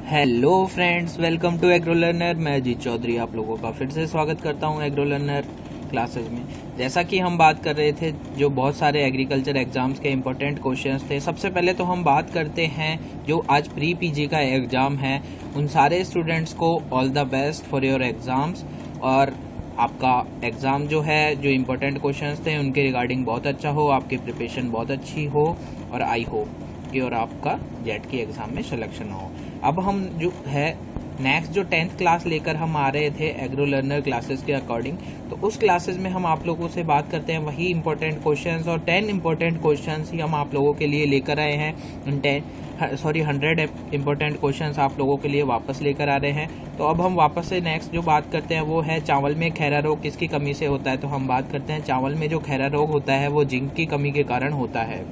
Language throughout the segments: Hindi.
Hello friends, welcome to agro learner. मैं अजीत चौधरी आप लोगों का फिर से स्वागत करता हूं एग्रो लर्नर क्लासेस में। जैसा कि हम बात कर रहे थे, जो बहुत सारे एग्रीकल्चर एग्जाम्स के इम्पोर्टेंट क्वेश्चंस थे, सबसे पहले तो हम बात करते हैं जो आज प्री पीजी का एग्जाम है। उन सारे स्टूडेंट्स को all the best for your exams. और आपका एग्ज़ाम जो है, जो इम्पोर्टेंट क्वेश्चंस थे उनके रिगार्डिंग बहुत अच्छा हो, आपकी प्रिपरेशन बहुत अच्छी हो और आई होप कि और आपका जेट की एग्ज़ाम में सिलेक्शन हो। अब हम जो है नेक्स्ट जो 10th क्लास लेकर हम आ रहे थे एग्रो लर्नर क्लासेस के अकॉर्डिंग, तो उस क्लासेस में हम आप लोगों से बात करते हैं वही इंपॉर्टेंट क्वेश्चंस, और 10 इंपॉर्टेंट क्वेश्चंस ही हम आप लोगों के लिए लेकर आए हैं। 100 इंपॉर्टेंट क्वेश्चंस आप लोगों के लिए वापस लेकर आ रहे हैं। तो अब हम वापस से नेक्स्ट जो बात करते हैं वो है चावल में खैरा रोग किसकी कमी से होता है। तो हम बात करते हैं चावल में जो खैरा रोग होता है वो जिंक की कमी के कारण होता है।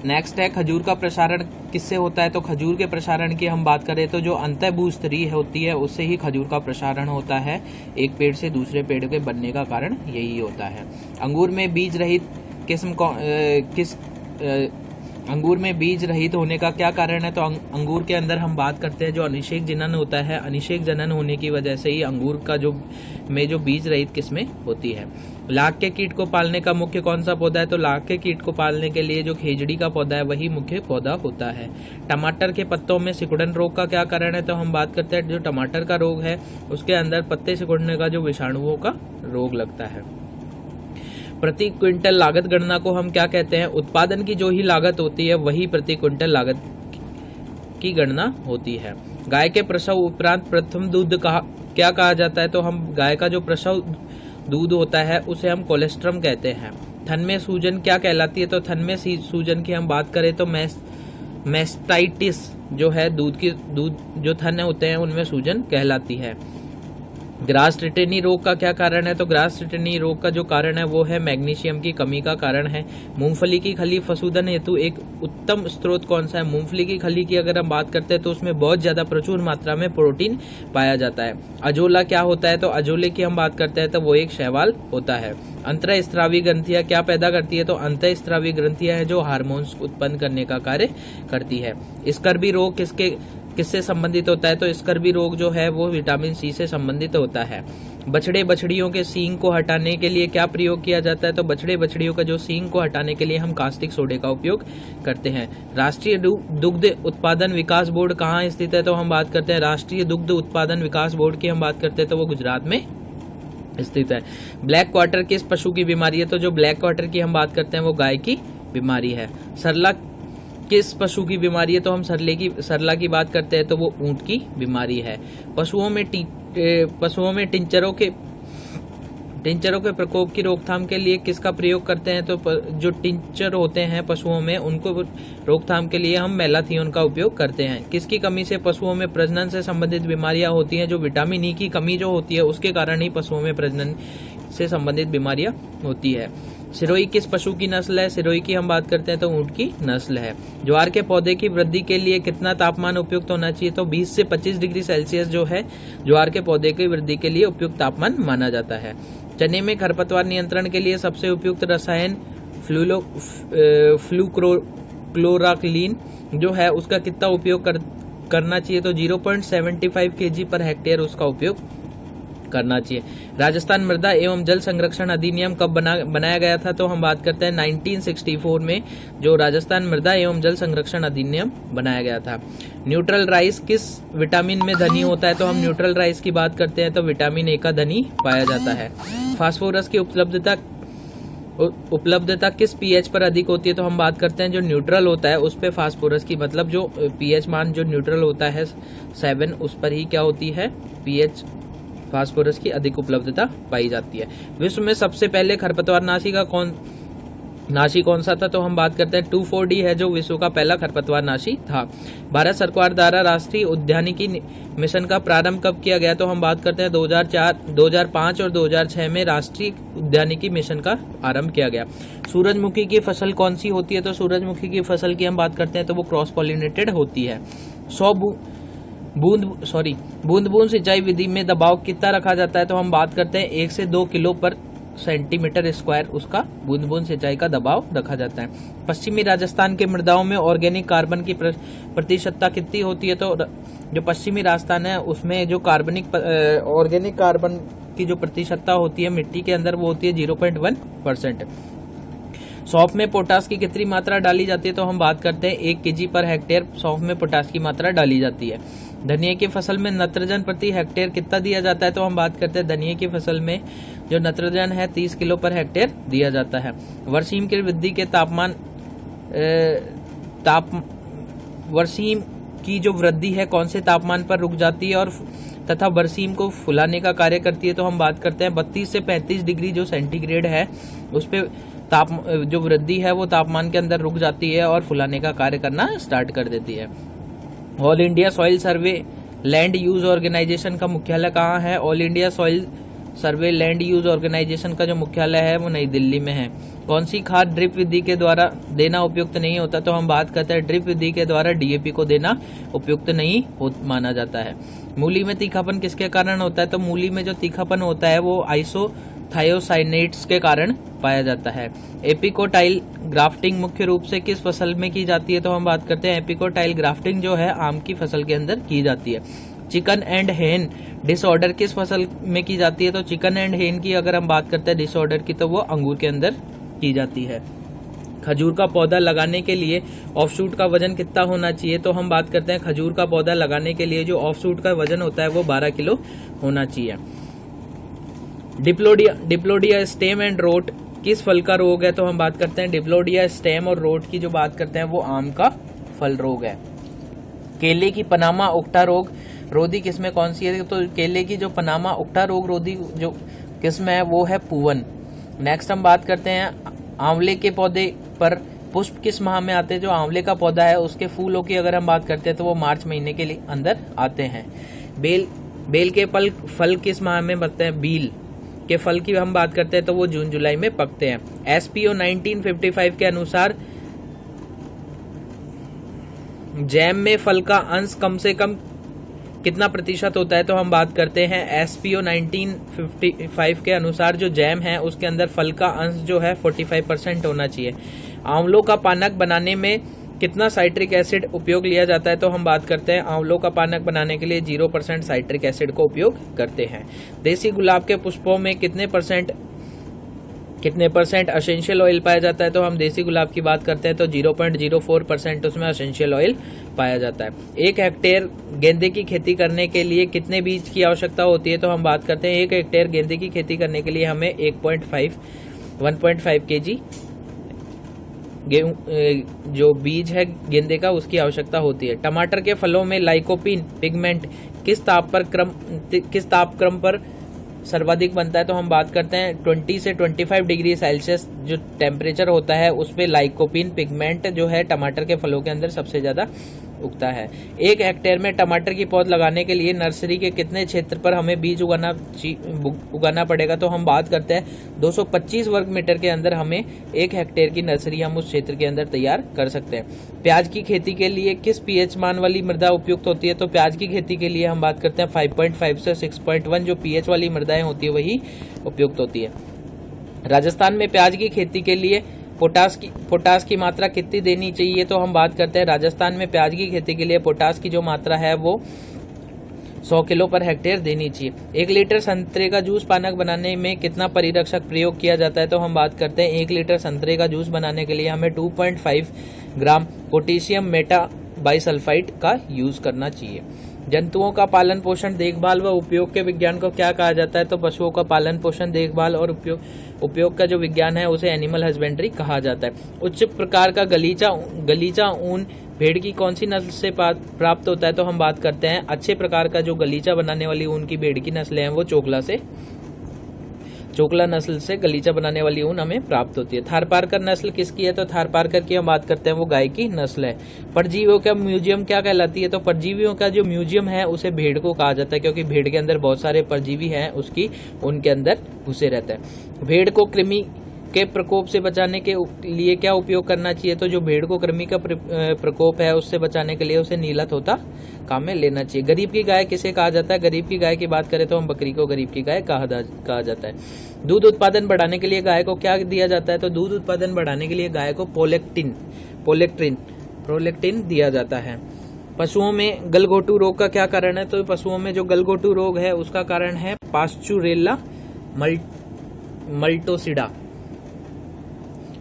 नेक्स्ट है खजूर का प्रसारण किससे होता है। तो खजूर के प्रसारण की हम बात करें तो जो अंतःभूस्तरीय होती है उससे ही खजूर का प्रसारण होता है। एक पेड़ से दूसरे पेड़ के बनने का कारण यही होता है। अंगूर में बीज रहित अंगूर में बीज रहित होने का क्या कारण है। तो अंगूर के अंदर हम बात करते हैं जो अनिषेक जनन होता है, अनिषेक जनन होने की वजह से ही अंगूर का जो बीज रहित किस्में होती है। लाख के कीट को पालने का मुख्य कौन सा पौधा है। तो लाख के कीट को पालने के लिए जो खेजड़ी का पौधा है वही मुख्य पौधा होता है। टमाटर के पत्तों में सिकुड़न रोग का क्या कारण है। तो हम बात करते हैं जो टमाटर का रोग है उसके अंदर पत्ते सिकुड़ने का जो विषाणुओं का रोग लगता है। प्रति क्विंटल लागत गणना को हम क्या कहते हैं। उत्पादन की जो ही लागत होती है वही प्रति क्विंटल लागत की गणना होती है। गाय के प्रसव उपरांत प्रथम दूध क्या कहा जाता है। तो हम गाय का जो प्रसव दूध होता है उसे हम कोलेस्ट्रम कहते हैं। थन में सूजन क्या कहलाती है। तो थन में सूजन की हम बात करें तो मेस्टाइटिस जो है दूध जो थन होते हैं उनमें सूजन कहलाती है। ग्रास टिटेनी रोग का क्या कारण है। तो ग्रास टिटेनी रोग का जो कारण है वो है मैग्नीशियम की कमी का कारण है। मूंगफली की खली फसूदन हेतु एक उत्तम स्रोत कौन सा है। मूंगफली की खली की अगर हम बात करते हैं तो उसमें बहुत ज्यादा प्रचुर मात्रा में प्रोटीन पाया जाता है। अजोला क्या होता है। तो अजोले की हम बात करते हैं तो वो एक शैवाल होता है। अंतःस्रावी ग्रंथियां क्या पैदा करती है। तो अंतःस्रावी ग्रंथियां है जो हार्मोन्स उत्पन्न करने का कार्य करती है। स्कर्वी रोग किससे संबंधित होता है। तो स्कर्वी रोग जो है वो विटामिन सी से संबंधित होता है। बछड़े बछड़ियों के सींग को हटाने के लिए क्या प्रयोग किया जाता है। तो बछड़े बछड़ियों का जो सींग को हटाने के लिए हम कास्टिक सोडे का उपयोग करते हैं। राष्ट्रीय दुग्ध उत्पादन विकास बोर्ड कहाँ स्थित है। तो हम बात करते हैं राष्ट्रीय दुग्ध उत्पादन विकास बोर्ड की हम बात करते हैं तो वो गुजरात में स्थित है। ब्लैक क्वार्टर किस पशु की बीमारी है। तो जो ब्लैक क्वार्टर की हम बात करते हैं वो गाय की बीमारी है। सरला किस पशु की बीमारी है। तो हम सरला की बात करते हैं तो वो ऊंट की बीमारी है। पशुओं में टिंचरों के प्रकोप की रोकथाम के लिए किसका प्रयोग करते हैं। तो जो टिंचर होते हैं पशुओं में उनको रोकथाम के लिए हम मेलाथियोन का उपयोग करते हैं। किसकी कमी से पशुओं में प्रजनन से संबंधित बीमारियां होती हैं। जो विटामिन ई की कमी जो होती है उसके कारण ही पशुओं में प्रजनन से संबंधित बीमारियां होती है। सिरोही किस पशु की नस्ल है। सिरोही की हम बात करते हैं तो ऊंट की नस्ल है। ज्वार के पौधे की वृद्धि के लिए कितना तापमान उपयुक्त होना चाहिए। तो 20 से 25 डिग्री सेल्सियस जो है ज्वार के पौधे की वृद्धि के लिए उपयुक्त तापमान माना जाता है। चने में खरपतवार नियंत्रण के लिए सबसे उपयुक्त रसायन फ्लूक्लोराक्लीन जो है उसका कितना उपयोग करना चाहिए। तो 0.75 kg पर हेक्टेयर उसका उपयोग करना चाहिए। राजस्थान मृदा एवं जल संरक्षण अधिनियम कब बनाया गया था। तो हम बात करते हैं 1964 में जो राजस्थान मृदा एवं जल संरक्षण अधिनियम बनाया गया था। न्यूट्रल राइस किस विटामिन में धनी होता है। तो हम न्यूट्रल राइस की बात करते हैं तो विटामिन ए का धनी पाया जाता है। फास्फोरस की उपलब्धता किस पीएच पर अधिक होती है। तो हम बात करते हैं जो न्यूट्रल होता है उस पे फास्फोरस की मतलब जो पीएच मान जो न्यूट्रल होता है 7 उस पर ही क्या होती है पीएच फास्फोरस की अधिक उपलब्धता पाई जाती है। विश्व में सबसे पहले खरपतवार नाशी कौन सा था। तो हम बात करते हैं 2,4-D है जो विश्व का पहला खरपतवार नाशी था। भारत सरकार द्वारा राष्ट्रीय उद्यानिकी मिशन का प्रारंभ कब किया गया। तो हम बात करते हैं 2005 और 2006 में राष्ट्रीय उद्यानिकी मिशन का आरंभ किया गया। सूरजमुखी की फसल कौन सी होती है। तो सूरजमुखी की फसल की हम बात करते हैं तो वो क्रॉस पॉलिनेटेड होती है। बूंद बूंद सिंचाई विधि में दबाव कितना रखा जाता है। तो हम बात करते हैं 1 से 2 किलो पर सेंटीमीटर स्क्वायर उसका बूंद बूंद सिंचाई का दबाव रखा जाता है। पश्चिमी राजस्थान के मृदाओं में ऑर्गेनिक कार्बन की प्रतिशतता कितनी होती है? तो जो पश्चिमी राजस्थान है उसमें जो ऑर्गेनिक कार्बन की जो प्रतिशतता होती है मिट्टी के अंदर वो होती है 0.1%। सौंफ में पोटास की कितनी मात्रा डाली जाती है? तो हम बात करते हैं 1 kg पर हेक्टेयर सौंफ में पोटास की मात्रा डाली जाती है। धनिया की फसल में नत्रजन प्रति हेक्टेयर कितना दिया जाता है? तो हम बात करते हैं धनिया की फसल में जो नत्रजन है 30 किलो पर हेक्टेयर दिया जाता है। बरसीम की वृद्धि के बरसीम की जो वृद्धि है कौन से तापमान पर रुक जाती है और तथा बरसीम को फुलाने का कार्य करती है? तो हम बात करते हैं 32 से 35 डिग्री जो सेंटीग्रेड है उस पे जो वृद्धि है वो तापमान के अंदर रुक जाती है और फुलाने का कार्य करना स्टार्ट कर देती है। ऑल इंडिया सॉइल सर्वे लैंड यूज ऑर्गेनाइजेशन का मुख्यालय कहाँ है? ऑल इंडिया सॉइल सर्वे लैंड यूज ऑर्गेनाइजेशन का जो मुख्यालय है वो नई दिल्ली में है। कौन सी खाद ड्रिप विधि के द्वारा देना उपयुक्त नहीं होता? तो हम बात करते हैं ड्रिप विधि के द्वारा डीएपी को देना उपयुक्त नहीं माना जाता है। मूली में तीखापन किसके कारण होता है? तो मूली में जो तीखापन होता है वो आइसोथायोसाइनेट्स के कारण पाया जाता है। एपिकोटाइल ग्राफ्टिंग मुख्य रूप से किस फसल में की जाती है? तो हम बात करते हैं एपिकोटाइल ग्राफ्टिंग जो है आम की फसल के अंदर की जाती है। चिकन एंड हेन डिसऑर्डर किस फसल में की जाती है? तो चिकन एंड हेन की अगर हम बात करते हैं डिसऑर्डर की तो वो अंगूर के अंदर की जाती है। खजूर का पौधा लगाने के लिए ऑफशूट का वजन कितना होना चाहिए? तो हम बात करते हैं खजूर का पौधा लगाने के लिए जो ऑफशूट का वजन होता है वो 12 किलो होना चाहिए। डिप्लोडिया स्टेम एंड रोट किस फल का रोग है? तो हम बात करते हैं डिप्लोडिया स्टेम और रोट की जो बात करते हैं वो आम का फल रोग है। केले की पनामा उकटा रोग रोधी किस्में कौन सी है? तो केले की जो पनामा उकटा रोग रोधी जो किस्म है वो है पूवन। नेक्स्ट हम बात करते हैं आंवले के पौधे पर पुष्प किस माह में आते हैं? जो आंवले का पौधा है उसके फूलों की अगर हम बात करते हैं तो वो मार्च महीने के अंदर आते हैं। बेल के फल किस माह में बनते हैं? बील के फल की हम बात करते हैं तो वो जून जुलाई में पकते हैं। एसपीओ 1955 के अनुसार जैम में फल का अंश कम से कम कितना प्रतिशत होता है? तो हम बात करते हैं एसपीओ 1955 के अनुसार जो जैम है उसके अंदर फल का अंश जो है 45% होना चाहिए। आंवलों का पानक बनाने में कितना साइट्रिक एसिड उपयोग लिया जाता है? तो हम बात करते हैं आंवलों का पानक बनाने के लिए 0% साइट्रिक एसिड को उपयोग करते हैं। देसी गुलाब के पुष्पों में कितने परसेंट एसेंशियल ऑयल पाया जाता है? तो हम देसी गुलाब की बात करते हैं तो 0.04% उसमें एसेंशियल ऑयल पाया जाता है। 1 हेक्टेयर गेंदे की खेती करने के लिए कितने बीज की आवश्यकता होती है? तो हम बात करते हैं 1 हेक्टेयर गेंदे की खेती करने के लिए हमें 1.5 kg जो बीज है गेंदे का उसकी आवश्यकता होती है। टमाटर के फलों में लाइकोपीन पिगमेंट किस तापक्रम पर सर्वाधिक बनता है? तो हम बात करते हैं 20 से 25 डिग्री सेल्सियस जो टेम्परेचर होता है उसमें लाइकोपीन पिगमेंट जो है टमाटर के फलों के अंदर सबसे ज्यादा उगता है। 1 हेक्टेयर में टमाटर की पौध लगाने के लिए नर्सरी के कितने क्षेत्र पर हमें बीज उगाना पड़ेगा? तो हम बात करते हैं 225 वर्ग मीटर के अंदर हमें 1 हेक्टेयर की नर्सरी हम उस क्षेत्र के अंदर तैयार कर सकते हैं। प्याज की खेती के लिए किस पीएच मान वाली मृदा उपयुक्त होती है? तो प्याज की खेती के लिए हम बात करते हैं 5.5 से 6.1 जो पीएच वाली मृदाएं होती है वही उपयुक्त होती है। राजस्थान में प्याज की खेती के लिए पोटास की मात्रा कितनी देनी चाहिए? तो हम बात करते हैं राजस्थान में प्याज की खेती के लिए पोटास की जो मात्रा है वो 100 किलो पर हेक्टेयर देनी चाहिए। 1 लीटर संतरे का जूस पानक बनाने में कितना परिरक्षक प्रयोग किया जाता है? तो हम बात करते हैं 1 लीटर संतरे का जूस बनाने के लिए हमें 2.5 ग्राम पोटेशियम मेटा बाइसल्फाइड का यूज करना चाहिए। जंतुओं का पालन पोषण देखभाल व उपयोग के विज्ञान को क्या कहा जाता है? तो पशुओं का पालन पोषण देखभाल और उपयोग का जो विज्ञान है उसे एनिमल हस्बेंड्री कहा जाता है। उच्च प्रकार का गलीचा ऊन भेड़ की कौन सी नस्ल से प्राप्त होता है? तो हम बात करते हैं अच्छे प्रकार का जो गलीचा बनाने वाली ऊन की भेड़ की नस्लें हैं वो चोकला नस्ल से गलीचा बनाने वाली ऊन हमें प्राप्त होती है। थारपारकर नस्ल किसकी है? तो थारपारकर की हम बात करते हैं वो गाय की नस्ल है। परजीवियों का म्यूजियम क्या कहलाती है? तो परजीवियों का जो म्यूजियम है उसे भेड़ को कहा जाता है क्योंकि भेड़ के अंदर बहुत सारे परजीवी हैं उनके अंदर घुसे रहते हैं। भेड़ को के प्रकोप से बचाने के लिए क्या उपयोग करना चाहिए? तो जो भेड़ को कृमि का प्रकोप है उससे बचाने के लिए उसे नीला तोता काम में लेना चाहिए। गरीब की गाय किसे कहा जाता है? गरीब की गाय की बात करें तो हम बकरी को गरीब की गाय कहा जाता है। दूध उत्पादन बढ़ाने के लिए गाय को क्या दिया जाता है? तो दूध उत्पादन बढ़ाने के लिए गाय को प्रोलेक्टिन दिया जाता है। पशुओं में गलघोटू रोग का क्या कारण है? तो पशुओं में जो गलघोटू रोग है उसका कारण है पास्चुरेला मल्टोसिडा।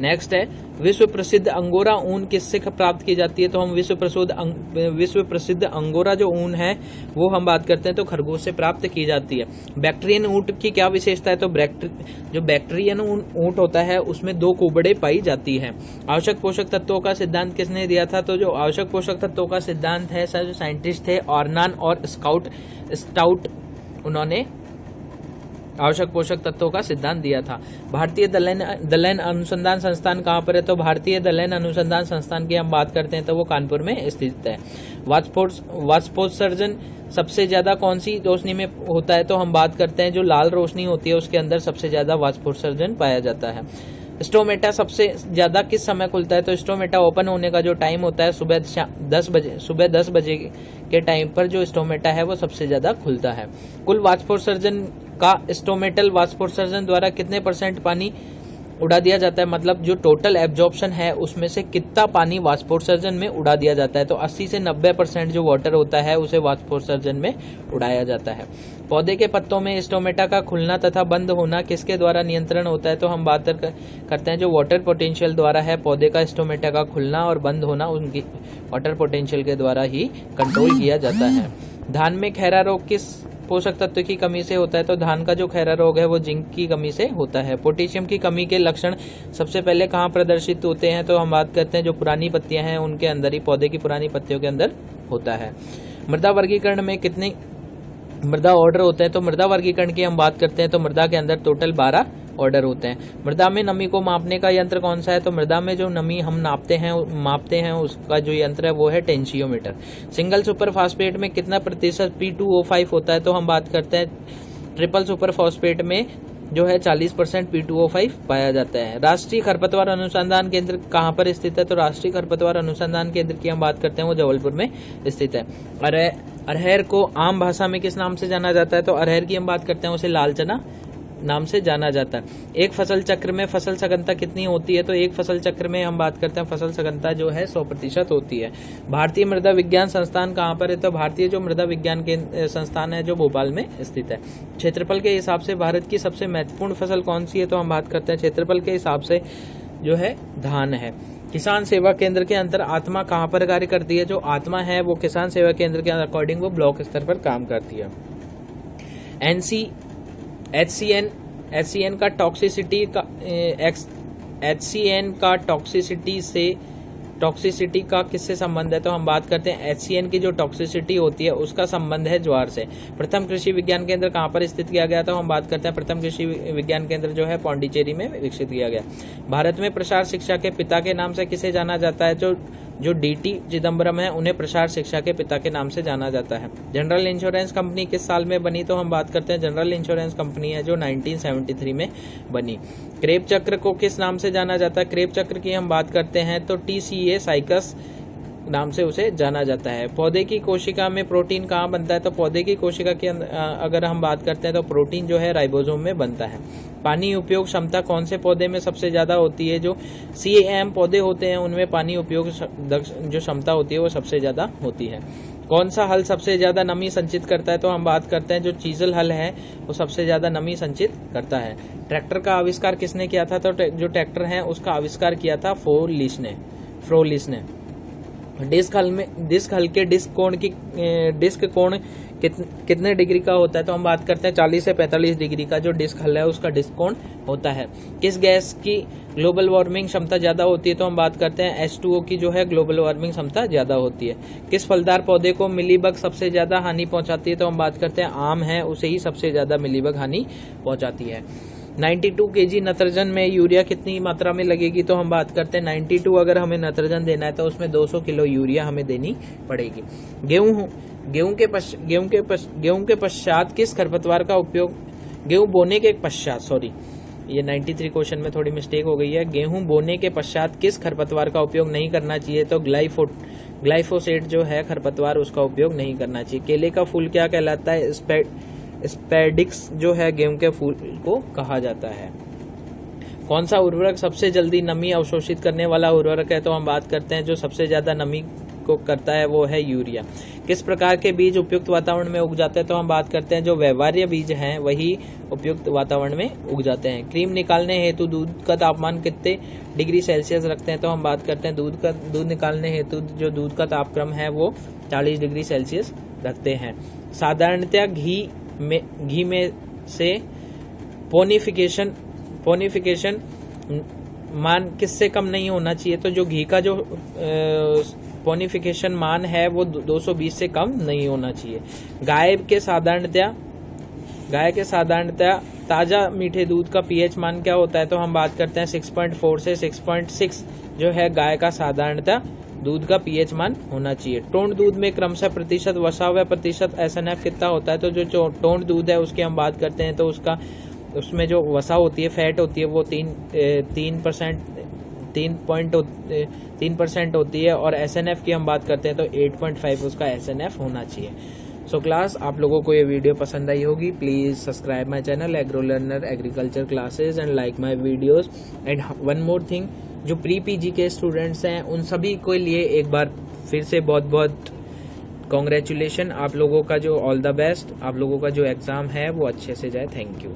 नेक्स्ट है विश्व प्रसिद्ध अंगोरा ऊन किससे प्राप्त की जाती है? तो हम विश्व प्रसिद्ध अंगोरा जो ऊन है वो हम बात करते हैं तो खरगोश से प्राप्त की जाती है। बैक्टीरियन ऊंट की क्या विशेषता है? तो जो बैक्टीरियन ऊंट होता है उसमें 2 कुबड़े पाई जाती है। आवश्यक पोषक तत्वों का सिद्धांत किसने दिया था? तो जो आवश्यक पोषक तत्वों का सिद्धांत है जो साइंटिस्ट थे ऑर्नान और स्टाउट, उन्होंने आवश्यक पोषक तत्वों का सिद्धांत दिया था। भारतीय दलहन अनुसंधान संस्थान कहाँ पर है? तो भारतीय दलहन अनुसंधान संस्थान की हम बात करते हैं तो वो कानपुर में स्थित है। वाष्पोत्सर्जन सबसे ज्यादा कौन सी रोशनी में होता है? तो हम बात करते हैं जो लाल रोशनी होती है उसके अंदर सबसे ज्यादा वाष्पोत्सर्जन पाया जाता है। स्टोमेटा सबसे ज्यादा किस समय खुलता है? तो स्टोमेटा ओपन होने का जो टाइम होता है सुबह 10 बजे के टाइम पर जो स्टोमेटा है वो सबसे ज्यादा खुलता है। कुल वाष्पोत्सर्जन का स्टोमेटल वाष्पोत्सर्जन द्वारा कितने % पानी उड़ा दिया जाता है? मतलब जो टोटल एब्जॉर्प्शन है उसमें से कितना पानी वाष्पोत्सर्जन में उड़ा दिया जाता है? तो 80 से 90% जो वाटर होता है उसे वाष्पोत्सर्जन में उड़ाया जाता है। पौधे के पत्तों में स्टोमेटा का खुलना तथा बंद होना किसके द्वारा नियंत्रण होता है? तो हम बात करते हैं जो वाटर पोटेंशियल द्वारा है पौधे का स्टोमेटा का खुलना और बंद होना उनकी वाटर पोटेंशियल के द्वारा ही कंट्रोल किया जाता है। धान में खैरा रोग किस पोषक तत्व की कमी से होता है? तो धान का जो खैरा रोग है वो जिंक की कमी से होता है। पोटेशियम की कमी के लक्षण सबसे पहले कहाँ प्रदर्शित होते हैं? तो हम बात करते हैं जो पुरानी पत्तियां हैं उनके अंदर ही, पौधे की पुरानी पत्तियों के अंदर होता है। मृदा वर्गीकरण में कितने मृदा ऑर्डर होते हैं? तो मृदा वर्गीकरण की हम बात करते हैं तो मृदा के अंदर टोटल 12 ऑर्डर होते हैं। मृदा में नमी को मापने का यंत्र कौन सा है? तो मृदा में जो नमी हम मापते हैं उसका जो यंत्र है वो है टेंशियोमीटर। सिंगल सुपर फास्फेट में कितना प्रतिशत P2O5 होता है? तो हम बात करते हैं ट्रिपल सुपर फास्फेट में जो है 40% P2O5 पाया जाता है। राष्ट्रीय खरपतवार अनुसंधान केंद्र कहाँ पर स्थित है? तो राष्ट्रीय खरपतवार अनुसंधान केंद्र की हम बात करते हैं वो जबलपुर में स्थित है। अरहर को आम भाषा में किस नाम से जाना जाता है? तो अरहर की हम बात करते हैं उसे लाल चना नाम से जाना जाता है। एक फसल चक्र में फसल सघनता कितनी होती है? तो एक फसल चक्र में हम बात करते हैं फसल सघनता जो है 100% होती है। भारतीय मृदा विज्ञान संस्थान कहाँ पर है? तो भारतीय जो मृदा विज्ञान के संस्थान है जो भोपाल में स्थित है। क्षेत्रफल के हिसाब से भारत की सबसे महत्वपूर्ण फसल कौन सी है? तो हम बात करते हैं क्षेत्रफल के हिसाब से जो है धान है। किसान सेवा केंद्र के अंतर आत्मा कहाँ पर कार्य करती है? जो आत्मा है वो किसान सेवा केंद्र के अकॉर्डिंग वो ब्लॉक स्तर पर काम करती है। HCN का टॉक्सिसिटी का किससे संबंध है? तो हम बात करते हैं HCN की जो टॉक्सिसिटी होती है उसका संबंध है ज्वार से। प्रथम कृषि विज्ञान केंद्र कहाँ पर स्थित किया गया? तो हम बात करते हैं प्रथम कृषि विज्ञान केंद्र जो है पौंडीचेरी में विकसित किया गया। भारत में प्रसार शिक्षा के पिता के नाम से किसे जाना जाता है? जो DT चिदम्बरम है उन्हें प्रसार शिक्षा के पिता के नाम से जाना जाता है। जनरल इंश्योरेंस कंपनी किस साल में बनी? तो हम बात करते हैं जनरल इंश्योरेंस कंपनी है जो 1973 में बनी। क्रेब चक्र को किस नाम से जाना जाता है? क्रेब चक्र की हम बात करते हैं तो TCA साइकस नाम से उसे जाना जाता है। पौधे की कोशिका में प्रोटीन कहाँ बनता है? तो पौधे की कोशिका के अगर हम बात करते हैं तो प्रोटीन जो है राइबोसोम में बनता है। पानी उपयोग क्षमता कौन से पौधे में सबसे ज्यादा होती है? जो CAM पौधे होते हैं उनमें पानी उपयोग जो क्षमता होती है वो सबसे ज्यादा होती है। कौन सा हल सबसे ज्यादा नमी संचित करता है? तो हम बात करते हैं जो चीजल हल है वो सबसे ज्यादा नमी संचित करता है। ट्रैक्टर का आविष्कार किसने किया था? तो जो ट्रैक्टर है उसका आविष्कार किया था फ्रोलिस ने। डिस्क हल के डिस्क कोण कितने डिग्री का होता है? तो हम बात करते हैं 40 से 45 डिग्री का जो डिस्क हल है उसका डिस्क कोण होता है। किस गैस की ग्लोबल वार्मिंग क्षमता ज्यादा होती है? तो हम बात करते हैं H2O की जो है ग्लोबल वार्मिंग क्षमता ज्यादा होती है। किस फलदार पौधे को मिलीबग सबसे ज्यादा हानि पहुंचाती है? तो हम बात करते हैं आम है उसे ही सबसे ज्यादा मिलीबग हानि पहुंचाती है। 92 kg नत्रजन में यूरिया कितनी मात्रा में लगेगी? तो हम बात करते हैं 92 अगर हमें नत्रजन देना है तो उसमें 200 किलो यूरिया हमें देनी पड़ेगी। गेहूं के पश्चात किस खरपतवार का उपयोग गेहूं बोने के पश्चात ये 93 क्वेश्चन में थोड़ी मिस्टेक हो गई है। गेहूं बोने के पश्चात किस खरपतवार का उपयोग नहीं करना चाहिए? तो ग्लाइफोसेट जो है खरपतवार, उसका उपयोग नहीं करना चाहिए। केले का फूल क्या कहलाता है? स्पेडिक्स जो है गेहूं के फूल को कहा जाता है। कौन सा उर्वरक सबसे जल्दी नमी अवशोषित करने वाला उर्वरक है? तो हम बात करते हैं जो सबसे ज्यादा नमी को करता है वो है यूरिया। किस प्रकार के बीज उपयुक्त वातावरण में उग जाते हैं? तो हम बात करते हैं जो व्यवहार्य बीज हैं वही उपयुक्त वातावरण में उग जाते हैं। क्रीम निकालने हेतु दूध का तापमान कितने डिग्री सेल्सियस रखते हैं? तो हम बात करते हैं दूध निकालने हेतु जो दूध का तापक्रम है वो 40 डिग्री सेल्सियस रखते हैं। साधारणतः घी में से पोनिफिकेशन मान किससे कम नहीं होना चाहिए? तो जो घी का जो पोनिफिकेशन मान है वो 220 से कम नहीं होना चाहिए। गाय के साधारणतया ताजा मीठे दूध का पीएच मान क्या होता है? तो हम बात करते हैं 6.4 से 6.6 जो है गाय का साधारणतया दूध का पीएच मान होना चाहिए। टोंड दूध में क्रमशः प्रतिशत वसा व प्रतिशत एसएनएफ कितना होता है? तो जो टोंड दूध है उसकी हम बात करते हैं तो उसमें जो वसा होती है, फैट होती है, वो 3% होती है और एसएनएफ की हम बात करते हैं तो 8.5 उसका एसएनएफ होना चाहिए। सो क्लास, आप लोगों को ये वीडियो पसंद आई होगी। Please subscribe my channel agro learner agriculture classes and like my videos. And one more thing, जो प्री पीजी के स्टूडेंट्स हैं उन सभी के लिए एक बार फिर से बहुत बहुत कॉन्ग्रेचुलेशन। आप लोगों का जो ऑल द बेस्ट, आप लोगों का जो एग्जाम है वो अच्छे से जाए। Thank you.